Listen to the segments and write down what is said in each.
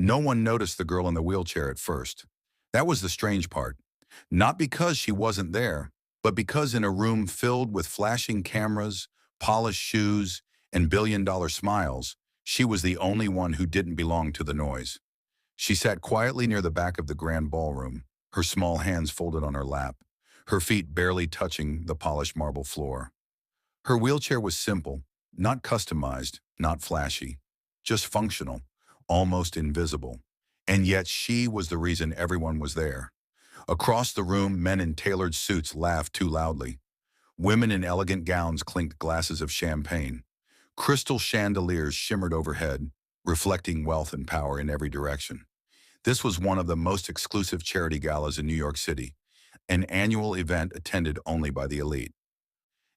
No one noticed the girl in the wheelchair at first. That was the strange part. Not because she wasn't there, but because in a room filled with flashing cameras, polished shoes, and billion-dollar smiles, she was the only one who didn't belong to the noise. She sat quietly near the back of the grand ballroom, her small hands folded on her lap, her feet barely touching the polished marble floor. Her wheelchair was simple, not customized, not flashy, just functional, almost invisible. And yet she was the reason everyone was there. Across the room, men in tailored suits laughed too loudly. Women in elegant gowns clinked glasses of champagne. Crystal chandeliers shimmered overhead, reflecting wealth and power in every direction. This was one of the most exclusive charity galas in New York City, an annual event attended only by the elite.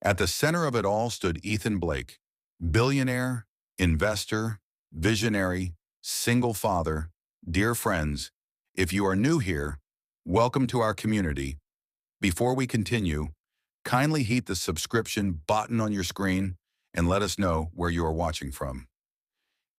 At the center of it all stood Ethan Blake, billionaire, investor, visionary, single father. Dear friends, if you are new here, welcome to our community. Before we continue, kindly hit the subscription button on your screen and let us know where you are watching from.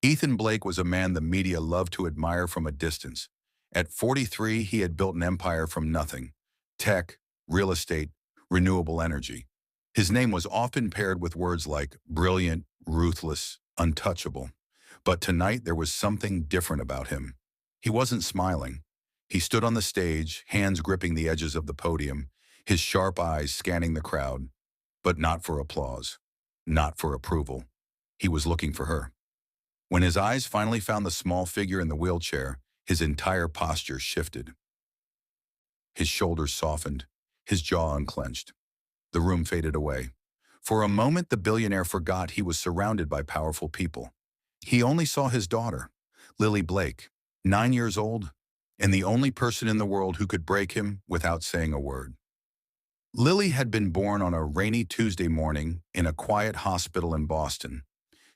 Ethan Blake was a man the media loved to admire from a distance. At 43, he had built an empire from nothing: tech, real estate, renewable energy. His name was often paired with words like brilliant, ruthless, untouchable. But tonight there was something different about him. He wasn't smiling. He stood on the stage, hands gripping the edges of the podium, his sharp eyes scanning the crowd, but not for applause, not for approval. He was looking for her. When his eyes finally found the small figure in the wheelchair, his entire posture shifted. His shoulders softened, his jaw unclenched. The room faded away. For a moment, the billionaire forgot he was surrounded by powerful people. He only saw his daughter, Lily Blake, 9 years old, and the only person in the world who could break him without saying a word. Lily had been born on a rainy Tuesday morning in a quiet hospital in Boston.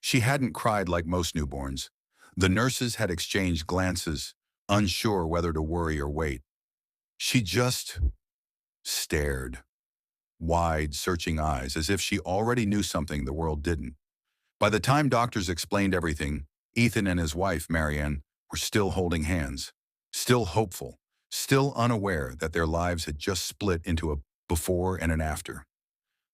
She hadn't cried like most newborns. The nurses had exchanged glances, unsure whether to worry or wait. She just stared, wide, searching eyes, as if she already knew something the world didn't. By the time doctors explained everything, Ethan and his wife, Marianne, were still holding hands, still hopeful, still unaware that their lives had just split into a before and an after.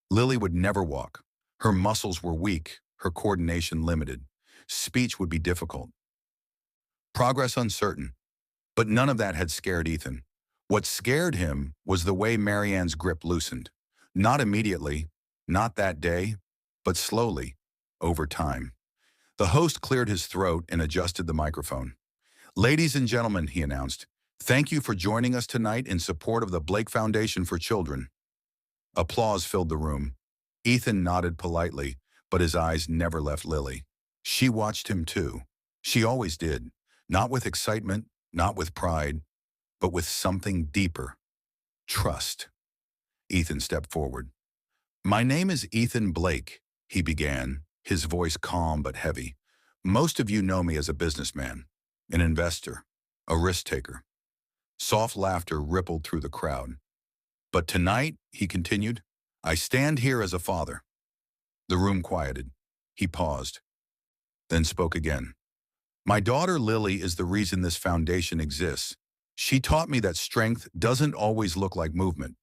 Lily would never walk. Her muscles were weak, her coordination limited. Speech would be difficult. Progress uncertain. But none of that had scared Ethan. What scared him was the way Marianne's grip loosened. Not immediately, not that day, but slowly, over time. The host cleared his throat and adjusted the microphone. "Ladies and gentlemen," he announced, "thank you for joining us tonight in support of the Blake Foundation for Children." Applause filled the room. Ethan nodded politely, but his eyes never left Lily. She watched him too. She always did. Not with excitement, not with pride, but with something deeper: trust. Ethan stepped forward. "My name is Ethan Blake," he began, his voice calm but heavy. "Most of you know me as a businessman, an investor, a risk taker." Soft laughter rippled through the crowd. "But tonight," he continued, "I stand here as a father." The room quieted. He paused, then spoke again. "My daughter Lily is the reason this foundation exists. She taught me that strength doesn't always look like movement,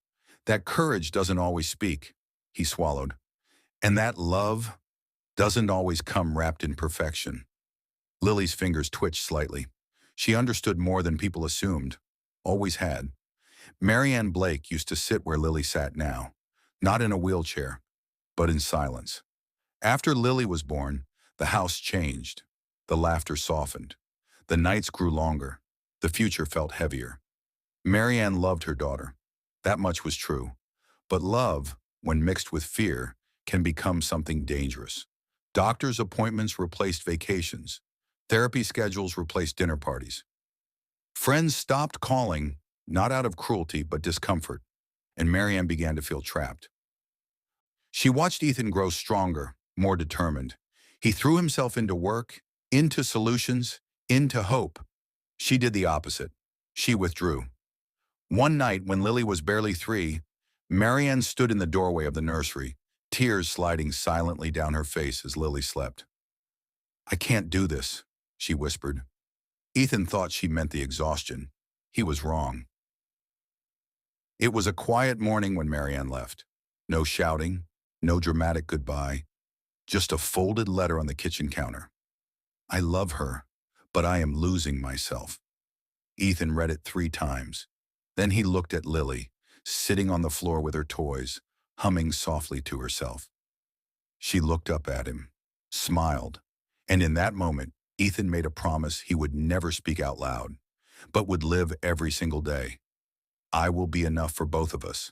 that courage doesn't always speak." He swallowed. "And that love doesn't always come wrapped in perfection." Lily's fingers twitched slightly. She understood more than people assumed, always had. Marianne Blake used to sit where Lily sat now, not in a wheelchair, but in silence. After Lily was born, the house changed. The laughter softened. The nights grew longer. The future felt heavier. Marianne loved her daughter. That much was true. But love, when mixed with fear, can become something dangerous. Doctors' appointments replaced vacations. Therapy schedules replaced dinner parties. Friends stopped calling, not out of cruelty, but discomfort, and Marianne began to feel trapped. She watched Ethan grow stronger, more determined. He threw himself into work, into solutions, into hope. She did the opposite. She withdrew. One night, when Lily was barely 3, Marianne stood in the doorway of the nursery, tears sliding silently down her face as Lily slept. "I can't do this," she whispered. Ethan thought she meant the exhaustion. He was wrong. It was a quiet morning when Marianne left. No shouting, no dramatic goodbye, just a folded letter on the kitchen counter. I love her, but I am losing myself. Ethan read it 3 times. Then he looked at Lily, sitting on the floor with her toys, humming softly to herself. She looked up at him, smiled, and in that moment, Ethan made a promise he would never speak out loud, but would live every single day. I will be enough for both of us.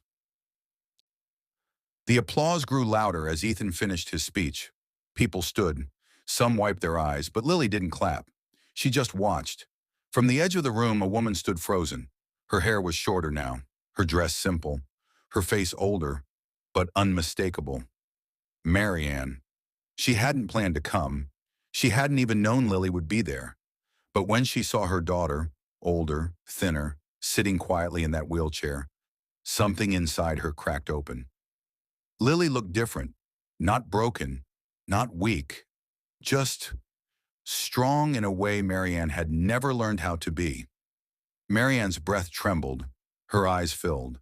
The applause grew louder as Ethan finished his speech. People stood. Some wiped their eyes, but Lily didn't clap. She just watched. From the edge of the room, a woman stood frozen. Her hair was shorter now, her dress simple, her face older, but unmistakable. Marianne. She hadn't planned to come. She hadn't even known Lily would be there. But when she saw her daughter, older, thinner, sitting quietly in that wheelchair, something inside her cracked open. Lily looked different, not broken, not weak, just strong in a way Marianne had never learned how to be. Marianne's breath trembled, her eyes filled,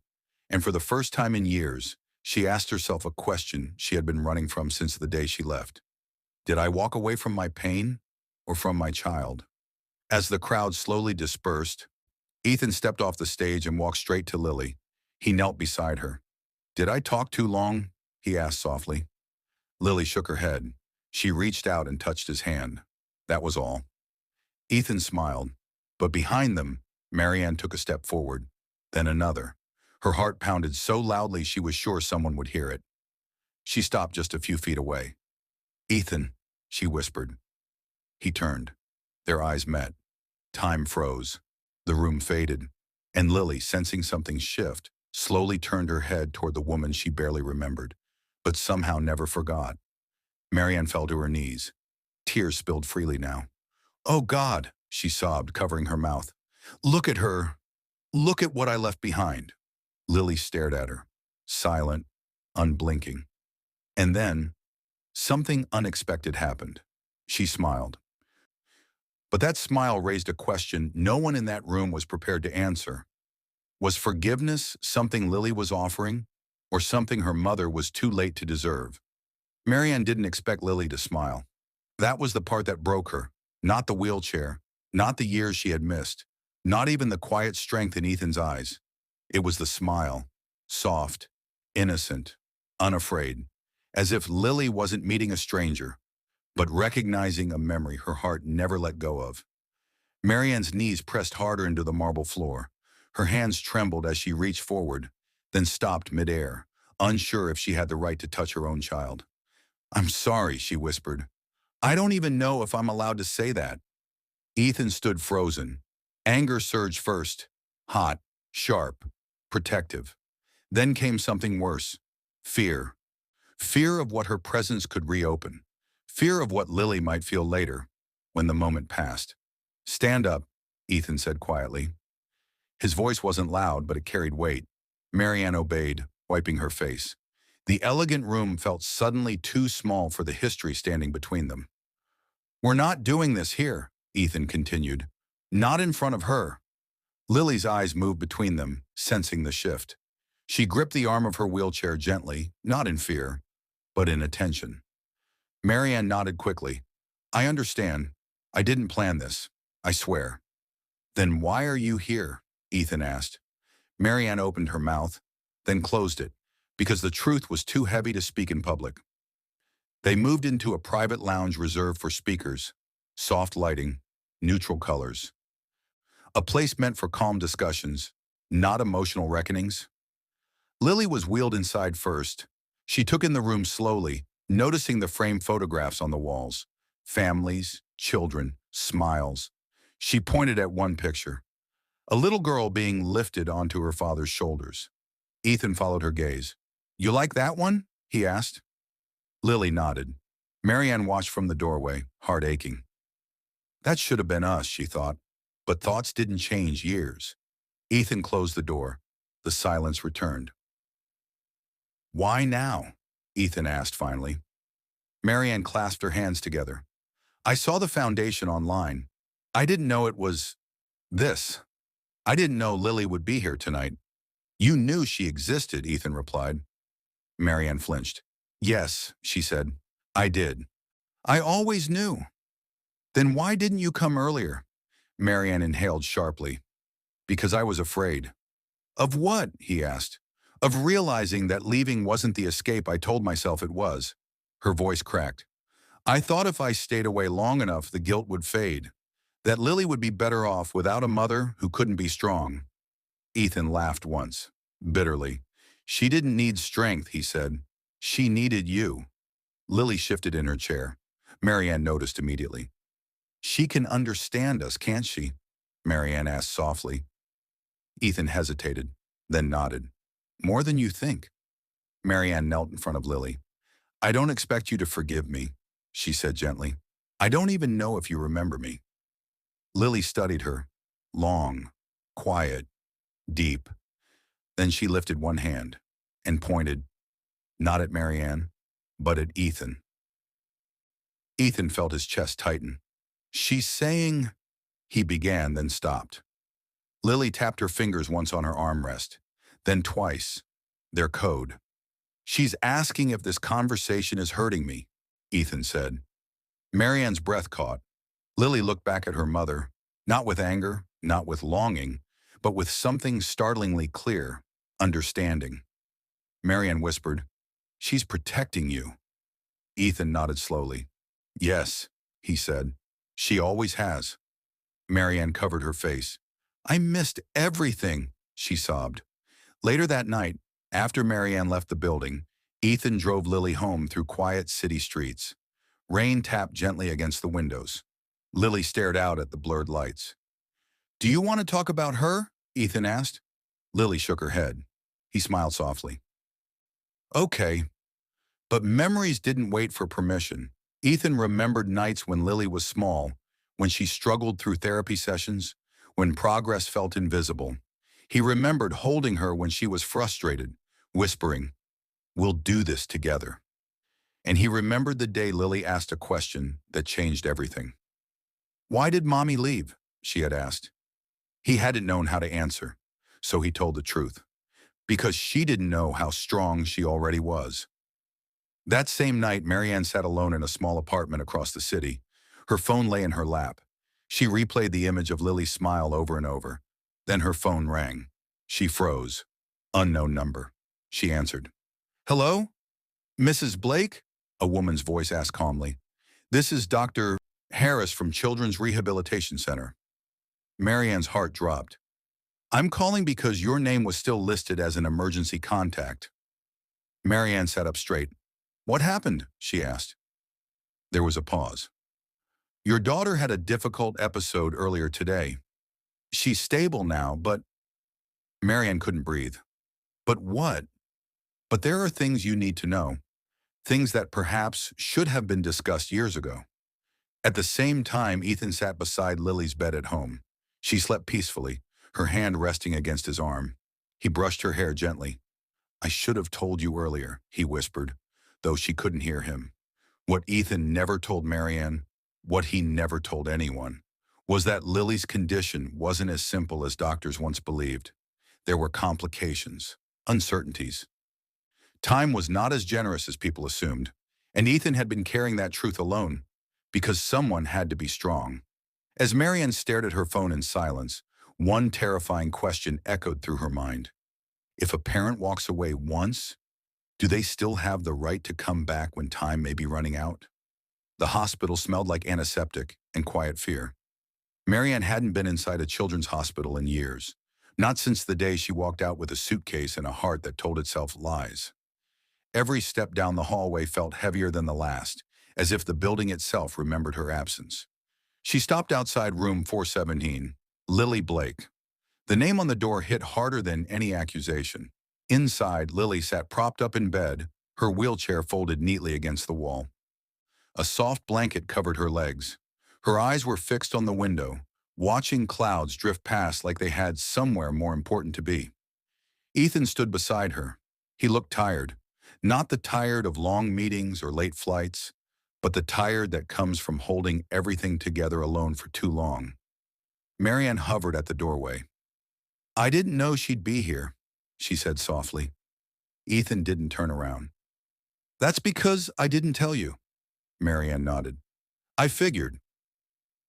and for the first time in years, she asked herself a question she had been running from since the day she left. Did I walk away from my pain or from my child? As the crowd slowly dispersed, Ethan stepped off the stage and walked straight to Lily. He knelt beside her. Did I talk too long? He asked softly. Lily shook her head. She reached out and touched his hand. That was all. Ethan smiled, but behind them, Marianne took a step forward, then another. Her heart pounded so loudly she was sure someone would hear it. She stopped just a few feet away. Ethan, she whispered. He turned. Their eyes met. Time froze. The room faded, and Lily, sensing something shift, slowly turned her head toward the woman she barely remembered, but somehow never forgot. Marianne fell to her knees. Tears spilled freely now. Oh God, she sobbed, covering her mouth. Look at her. Look at what I left behind. Lily stared at her, silent, unblinking. And then, something unexpected happened. She smiled. But that smile raised a question no one in that room was prepared to answer. Was forgiveness something Lily was offering, or something her mother was too late to deserve? Marianne didn't expect Lily to smile. That was the part that broke her, not the wheelchair, not the years she had missed, not even the quiet strength in Ethan's eyes. It was the smile, soft, innocent, unafraid, as if Lily wasn't meeting a stranger, but recognizing a memory her heart never let go of. Marianne's knees pressed harder into the marble floor. Her hands trembled as she reached forward, then stopped midair, unsure if she had the right to touch her own child. I'm sorry, she whispered. I don't even know if I'm allowed to say that. Ethan stood frozen. Anger surged first, hot, sharp, protective. Then came something worse, fear. Fear of what her presence could reopen. Fear of what Lily might feel later, when the moment passed. Stand up, Ethan said quietly. His voice wasn't loud, but it carried weight. Marianne obeyed, wiping her face. The elegant room felt suddenly too small for the history standing between them. We're not doing this here, Ethan continued. Not in front of her. Lily's eyes moved between them, sensing the shift. She gripped the arm of her wheelchair gently, not in fear, but in attention. Marianne nodded quickly. I understand. I didn't plan this. I swear. Then why are you here? Ethan asked. Marianne opened her mouth, then closed it, because the truth was too heavy to speak in public. They moved into a private lounge reserved for speakers, soft lighting, neutral colors. A place meant for calm discussions, not emotional reckonings. Lily was wheeled inside first. She took in the room slowly, noticing the framed photographs on the walls. Families, children, smiles. She pointed at one picture. A little girl being lifted onto her father's shoulders. Ethan followed her gaze. You like that one? He asked. Lily nodded. Marianne watched from the doorway, heart aching. That should have been us, she thought. But thoughts didn't change years. Ethan closed the door. The silence returned. Why now? Ethan asked finally. Marianne clasped her hands together. I saw the foundation online. I didn't know it was this. I didn't know Lily would be here tonight. You knew she existed, Ethan replied. Marianne flinched. Yes, she said. I did. I always knew. Then why didn't you come earlier? Marianne inhaled sharply. Because I was afraid. Of what? He asked. Of realizing that leaving wasn't the escape I told myself it was. Her voice cracked. I thought if I stayed away long enough, the guilt would fade. That Lily would be better off without a mother who couldn't be strong. Ethan laughed once, bitterly. She didn't need strength, he said. She needed you. Lily shifted in her chair. Marianne noticed immediately. She can understand us, can't she? Marianne asked softly. Ethan hesitated, then nodded. More than you think. Marianne knelt in front of Lily. I don't expect you to forgive me, she said gently. I don't even know if you remember me. Lily studied her, long, quiet, deep. Then she lifted one hand and pointed, not at Marianne, but at Ethan. Ethan felt his chest tighten. She's saying, he began, then stopped. Lily tapped her fingers once on her armrest, then twice, their code. She's asking if this conversation is hurting me, Ethan said. Marianne's breath caught. Lily looked back at her mother, not with anger, not with longing, but with something startlingly clear, understanding. Marianne whispered, She's protecting you. Ethan nodded slowly. Yes, he said. She always has. Marianne covered her face. I missed everything, she sobbed. Later that night, after Marianne left the building, Ethan drove Lily home through quiet city streets. Rain tapped gently against the windows. Lily stared out at the blurred lights. Do you want to talk about her? Ethan asked. Lily shook her head. He smiled softly. Okay. But memories didn't wait for permission. Ethan remembered nights when Lily was small, when she struggled through therapy sessions, when progress felt invisible. He remembered holding her when she was frustrated, whispering, We'll do this together. And he remembered the day Lily asked a question that changed everything. Why did Mommy leave? She had asked. He hadn't known how to answer, so he told the truth. Because she didn't know how strong she already was. That same night, Marianne sat alone in a small apartment across the city. Her phone lay in her lap. She replayed the image of Lily's smile over and over. Then her phone rang. She froze. Unknown number. She answered. Hello? Mrs. Blake? A woman's voice asked calmly. This is Dr. Harris from Children's Rehabilitation Center. Marianne's heart dropped. I'm calling because your name was still listed as an emergency contact. Marianne sat up straight. What happened? She asked. There was a pause. Your daughter had a difficult episode earlier today. She's stable now, but... Marianne couldn't breathe. But what? But there are things you need to know. Things that perhaps should have been discussed years ago. At the same time, Ethan sat beside Lily's bed at home. She slept peacefully, her hand resting against his arm. He brushed her hair gently. I should have told you earlier, he whispered, though she couldn't hear him. What Ethan never told Marianne, what he never told anyone, was that Lily's condition wasn't as simple as doctors once believed. There were complications, uncertainties. Time was not as generous as people assumed, and Ethan had been carrying that truth alone, because someone had to be strong. As Marianne stared at her phone in silence, one terrifying question echoed through her mind. If a parent walks away once, do they still have the right to come back when time may be running out? The hospital smelled like antiseptic and quiet fear. Marianne hadn't been inside a children's hospital in years, not since the day she walked out with a suitcase and a heart that told itself lies. Every step down the hallway felt heavier than the last, as if the building itself remembered her absence. She stopped outside room 417, Lily Blake. The name on the door hit harder than any accusation. Inside, Lily sat propped up in bed, her wheelchair folded neatly against the wall. A soft blanket covered her legs. Her eyes were fixed on the window, watching clouds drift past like they had somewhere more important to be. Ethan stood beside her. He looked tired, not the tired of long meetings or late flights, but the tired that comes from holding everything together alone for too long. Marianne hovered at the doorway. I didn't know she'd be here, she said softly. Ethan didn't turn around. That's because I didn't tell you, Marianne nodded. I figured.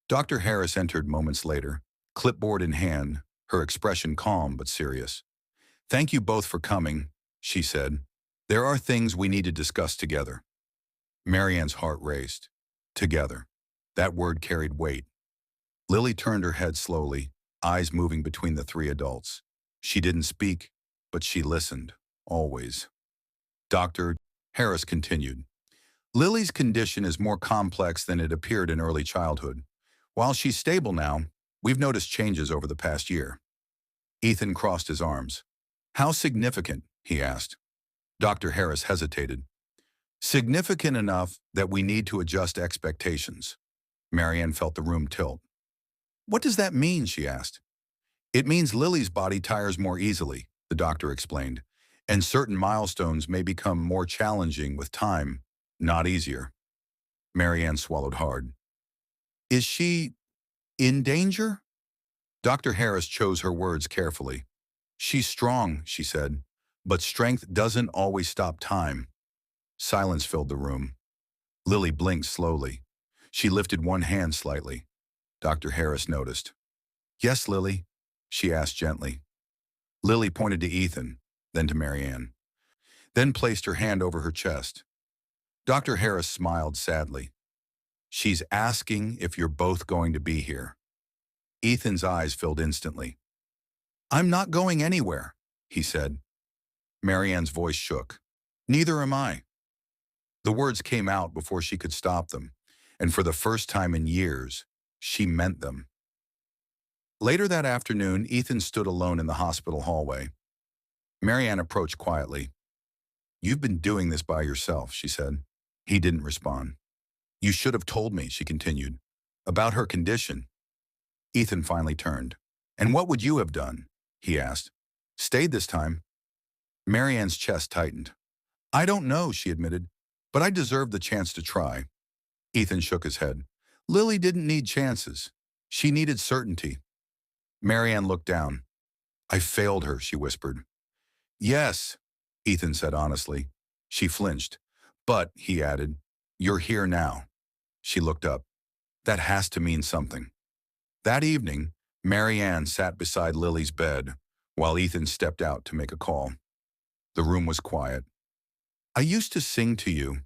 Dr. Harris entered moments later, clipboard in hand, her expression calm but serious. Thank you both for coming, she said. There are things we need to discuss together. Marianne's heart raced. Together. That word carried weight. Lily turned her head slowly, eyes moving between the three adults. She didn't speak, but she listened, always. Dr. Harris continued. Lily's condition is more complex than it appeared in early childhood. While she's stable now, we've noticed changes over the past year. Ethan crossed his arms. How significant? He asked. Dr. Harris hesitated. Significant enough that we need to adjust expectations. Marianne felt the room tilt. What does that mean? She asked. It means Lily's body tires more easily, the doctor explained, and certain milestones may become more challenging with time, not easier. Marianne swallowed hard. Is she in danger? Dr. Harris chose her words carefully. She's strong, she said, but strength doesn't always stop time. Silence filled the room. Lily blinked slowly. She lifted one hand slightly. Dr. Harris noticed. Yes, Lily, she asked gently. Lily pointed to Ethan, then to Marianne, then placed her hand over her chest. Dr. Harris smiled sadly. She's asking if you're both going to be here. Ethan's eyes filled instantly. I'm not going anywhere, he said. Marianne's voice shook. Neither am I. The words came out before she could stop them, and for the first time in years, she meant them. Later that afternoon, Ethan stood alone in the hospital hallway. Marianne approached quietly. You've been doing this by yourself, she said. He didn't respond. You should have told me, she continued, about her condition. Ethan finally turned. And what would you have done? He asked. Stayed this time. Marianne's chest tightened. I don't know, she admitted, but I deserved the chance to try. Ethan shook his head. Lily didn't need chances. She needed certainty. Marianne looked down. I failed her, she whispered. Yes, Ethan said honestly. She flinched. But, he added, you're here now. She looked up. That has to mean something. That evening, Marianne sat beside Lily's bed while Ethan stepped out to make a call. The room was quiet. I used to sing to you,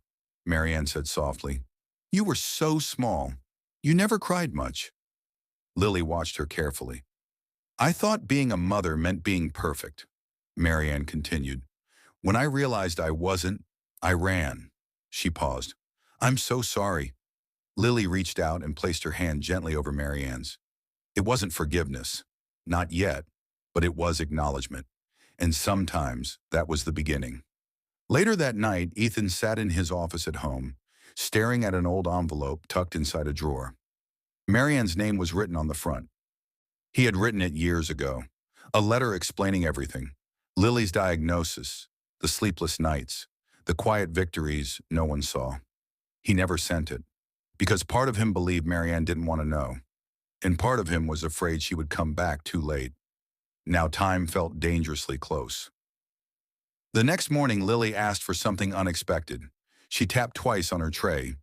Marianne said softly. You were so small. You never cried much. Lily watched her carefully. I thought being a mother meant being perfect, Marianne continued. When I realized I wasn't, I ran. She paused. I'm so sorry. Lily reached out and placed her hand gently over Marianne's. It wasn't forgiveness. Not yet, but it was acknowledgement. And sometimes that was the beginning. Later that night, Ethan sat in his office at home, staring at an old envelope tucked inside a drawer. Marianne's name was written on the front. He had written it years ago, a letter explaining everything. Lily's diagnosis, the sleepless nights, the quiet victories no one saw. He never sent it, because part of him believed Marianne didn't want to know, and part of him was afraid she would come back too late. Now time felt dangerously close. The next morning, Lily asked for something unexpected. She tapped twice on her tray.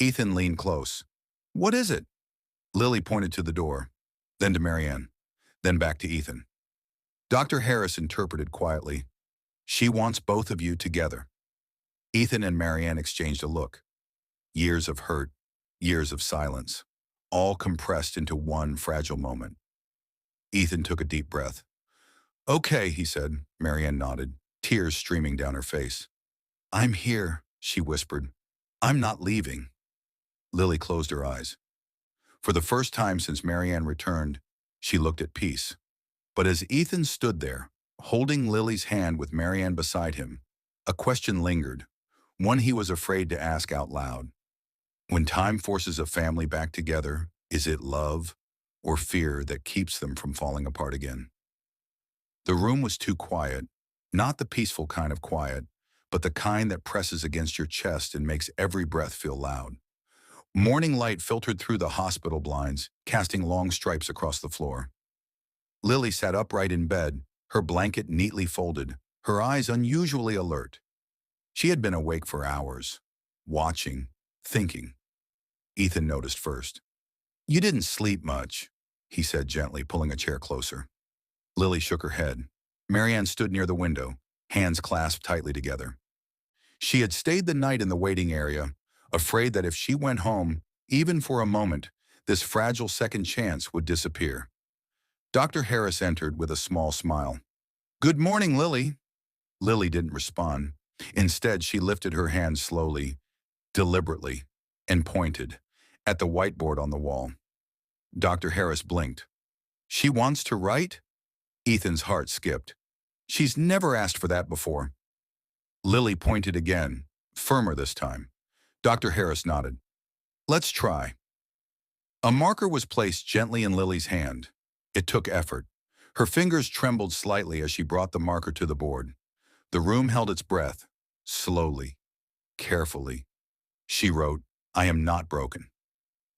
Ethan leaned close. What is it? Lily pointed to the door, then to Marianne, then back to Ethan. Dr. Harris interpreted quietly. She wants both of you together. Ethan and Marianne exchanged a look. Years of hurt, years of silence, all compressed into one fragile moment. Ethan took a deep breath. Okay, he said. Marianne nodded, tears streaming down her face. I'm here, she whispered. I'm not leaving. Lily closed her eyes. For the first time since Marianne returned, she looked at peace. But as Ethan stood there, holding Lily's hand with Marianne beside him, a question lingered, one he was afraid to ask out loud. When time forces a family back together, is it love or fear that keeps them from falling apart again? The room was too quiet, not the peaceful kind of quiet, but the kind that presses against your chest and makes every breath feel loud. Morning light filtered through the hospital blinds, casting long stripes across the floor. Lily sat upright in bed, her blanket neatly folded, her eyes unusually alert. She had been awake for hours, watching, thinking. Ethan noticed first. "You didn't sleep much," he said gently, pulling a chair closer. Lily shook her head. Marianne stood near the window, hands clasped tightly together. She had stayed the night in the waiting area, afraid that if she went home, even for a moment, this fragile second chance would disappear. Dr. Harris entered with a small smile. "Good morning, Lily." Lily didn't respond. Instead, she lifted her hand slowly, deliberately, and pointed at the whiteboard on the wall. Dr. Harris blinked. "She wants to write?" Ethan's heart skipped. "She's never asked for that before." Lily pointed again, firmer this time. Dr. Harris nodded. "Let's try." A marker was placed gently in Lily's hand. It took effort. Her fingers trembled slightly as she brought the marker to the board. The room held its breath. Slowly, carefully. She wrote, "I am not broken."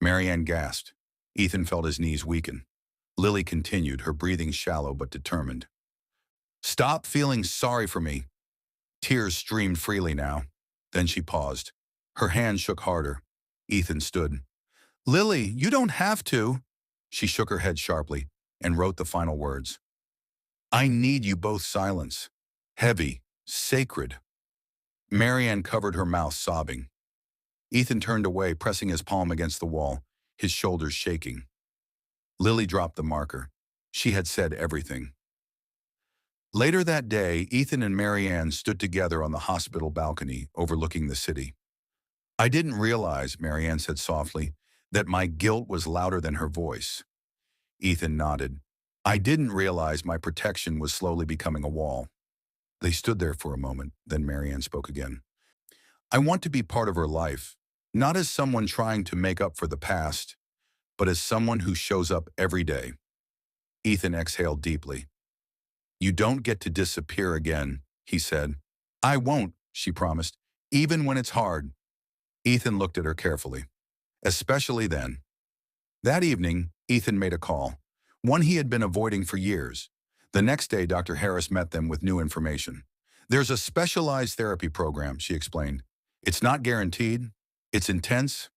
Marianne gasped. Ethan felt his knees weaken. Lily continued, her breathing shallow but determined. "Stop feeling sorry for me." Tears streamed freely now. Then she paused. Her hand shook harder. Ethan stood. "Lily, you don't have to." She shook her head sharply and wrote the final words. "I need you both silence. Heavy, sacred." Marianne covered her mouth, sobbing. Ethan turned away, pressing his palm against the wall, his shoulders shaking. Lily dropped the marker. She had said everything. Later that day, Ethan and Marianne stood together on the hospital balcony overlooking the city. "I didn't realize," Marianne said softly, "that my guilt was louder than her voice." Ethan nodded. "I didn't realize my protection was slowly becoming a wall." They stood there for a moment, then Marianne spoke again. "I want to be part of her life, not as someone trying to make up for the past, but as someone who shows up every day." Ethan exhaled deeply. "You don't get to disappear again," he said. "I won't," she promised, "even when it's hard." Ethan looked at her carefully. "Especially then." That evening, Ethan made a call, one he had been avoiding for years. The next day, Dr. Harris met them with new information. "There's a specialized therapy program," she explained. "It's not guaranteed, it's intense,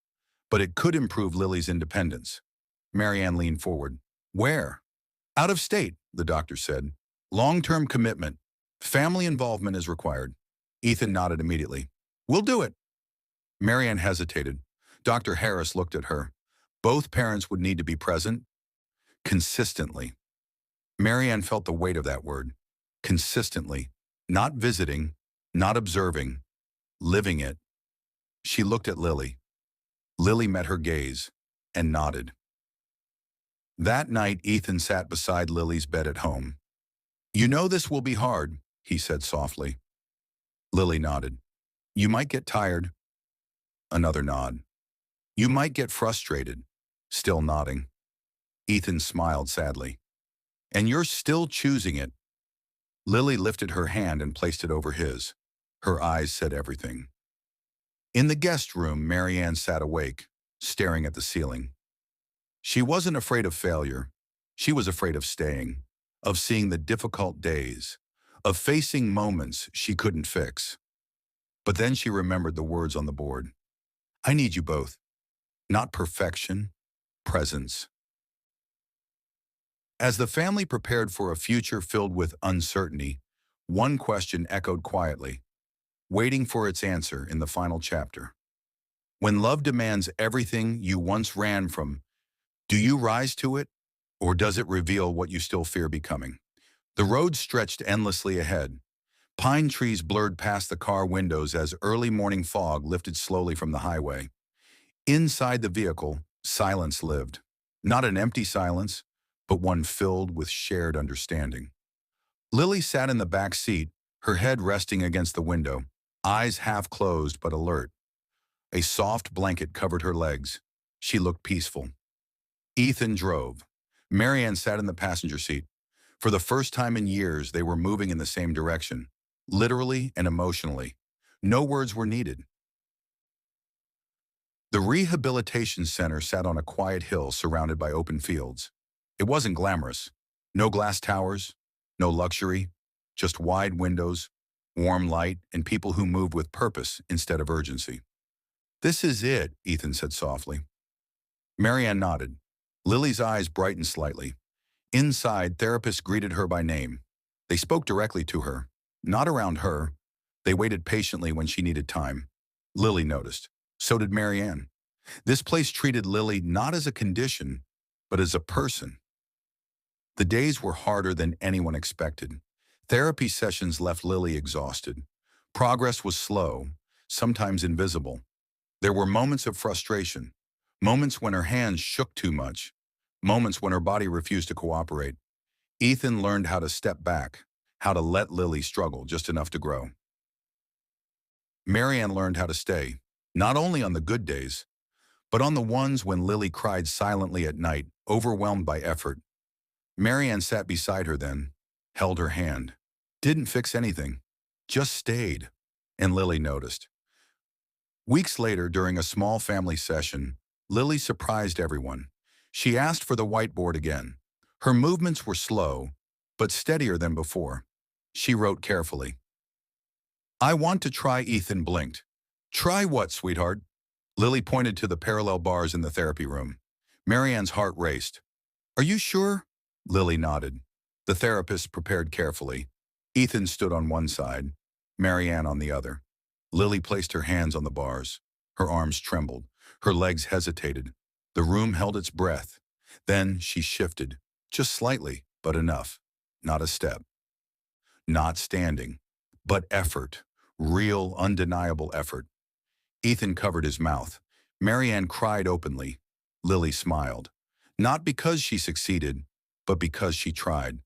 but it could improve Lily's independence." Marianne leaned forward. "Where?" "Out of state," the doctor said. "Long-term commitment. Family involvement is required." Ethan nodded immediately. "We'll do it." Marianne hesitated. Dr. Harris looked at her. Both parents would need to be present, consistently. Marianne felt the weight of that word. Consistently. Not visiting, not observing, living it. She looked at Lily. Lily met her gaze and nodded. That night, Ethan sat beside Lily's bed at home. "You know this will be hard," he said softly. Lily nodded. "You might get tired." Another nod. "You might get frustrated." Still nodding. Ethan smiled sadly. "And you're still choosing it." Lily lifted her hand and placed it over his. Her eyes said everything. In the guest room, Marianne sat awake, staring at the ceiling. She wasn't afraid of failure. She was afraid of staying, of seeing the difficult days, of facing moments she couldn't fix. But then she remembered the words on the board. "I need you both. Not perfection, presence." As the family prepared for a future filled with uncertainty, one question echoed quietly, waiting for its answer in the final chapter. When love demands everything you once ran from, do you rise to it, or does it reveal what you still fear becoming? The road stretched endlessly ahead. Pine trees blurred past the car windows as early morning fog lifted slowly from the highway. Inside the vehicle, silence lived. Not an empty silence, but one filled with shared understanding. Lily sat in the back seat, her head resting against the window, eyes half closed but alert. A soft blanket covered her legs. She looked peaceful. Ethan drove. Marianne sat in the passenger seat. For the first time in years, they were moving in the same direction, literally and emotionally. No words were needed. The rehabilitation center sat on a quiet hill surrounded by open fields. It wasn't glamorous. No glass towers, no luxury, just wide windows, warm light, and people who moved with purpose instead of urgency. "This is it," Ethan said softly. Marianne nodded. Lily's eyes brightened slightly. Inside, therapists greeted her by name. They spoke directly to her, not around her. They waited patiently when she needed time. Lily noticed. So did Marianne. This place treated Lily not as a condition, but as a person. The days were harder than anyone expected. Therapy sessions left Lily exhausted. Progress was slow, sometimes invisible. There were moments of frustration, moments when her hands shook too much, moments when her body refused to cooperate. Ethan learned how to step back, how to let Lily struggle just enough to grow. Marianne learned how to stay, not only on the good days, but on the ones when Lily cried silently at night, overwhelmed by effort. Marianne sat beside her then, held her hand, didn't fix anything, just stayed, and Lily noticed. Weeks later, during a small family session, Lily surprised everyone. She asked for the whiteboard again. Her movements were slow, but steadier than before. She wrote carefully. "I want to try." Ethan blinked. "Try what, sweetheart?" Lily pointed to the parallel bars in the therapy room. Marianne's heart raced. "Are you sure?" Lily nodded. The therapist prepared carefully. Ethan stood on one side, Marianne on the other. Lily placed her hands on the bars. Her arms trembled. Her legs hesitated. The room held its breath. Then she shifted, just slightly, but enough. Not a step. Not standing, but effort. Real, undeniable effort. Ethan covered his mouth. Marianne cried openly. Lily smiled. Not because she succeeded, but because she tried.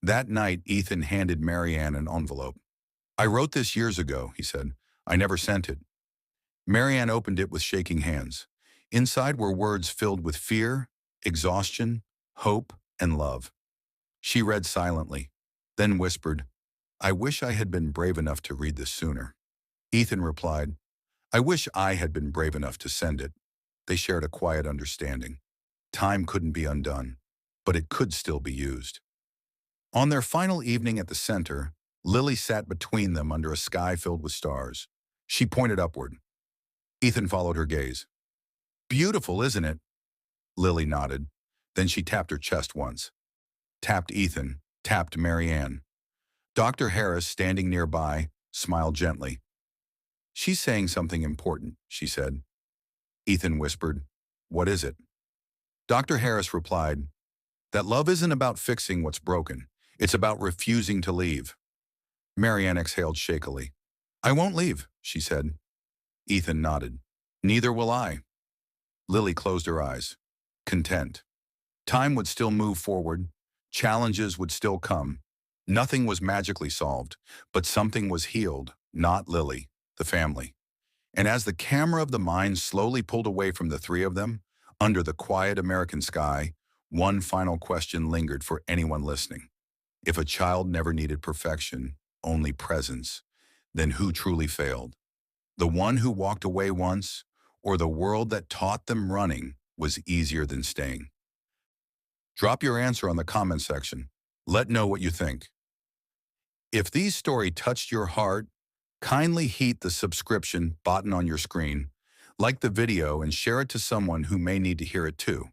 That night, Ethan handed Marianne an envelope. "I wrote this years ago," he said. "I never sent it." Marianne opened it with shaking hands. Inside were words filled with fear, exhaustion, hope, and love. She read silently, then whispered, "I wish I had been brave enough to read this sooner." Ethan replied, "I wish I had been brave enough to send it." They shared a quiet understanding. Time couldn't be undone, but it could still be used. On their final evening at the center, Lily sat between them under a sky filled with stars. She pointed upward. Ethan followed her gaze. "Beautiful, isn't it?" Lily nodded. Then she tapped her chest once. Tapped Ethan, tapped Marianne. Dr. Harris, standing nearby, smiled gently. "She's saying something important," she said. Ethan whispered, "What is it?" Dr. Harris replied, "That love isn't about fixing what's broken. It's about refusing to leave." Marianne exhaled shakily. "I won't leave," she said. Ethan nodded. "Neither will I." Lily closed her eyes, content. Time would still move forward. Challenges would still come. Nothing was magically solved, but something was healed, not Lily, the family. And as the camera of the mind slowly pulled away from the three of them, under the quiet American sky, one final question lingered for anyone listening. If a child never needed perfection, only presence, then who truly failed? The one who walked away once, or the world that taught them running was easier than staying? Drop your answer on the comment section. Let know what you think. If these stories touched your heart, kindly hit the subscription button on your screen, like the video, and share it to someone who may need to hear it too.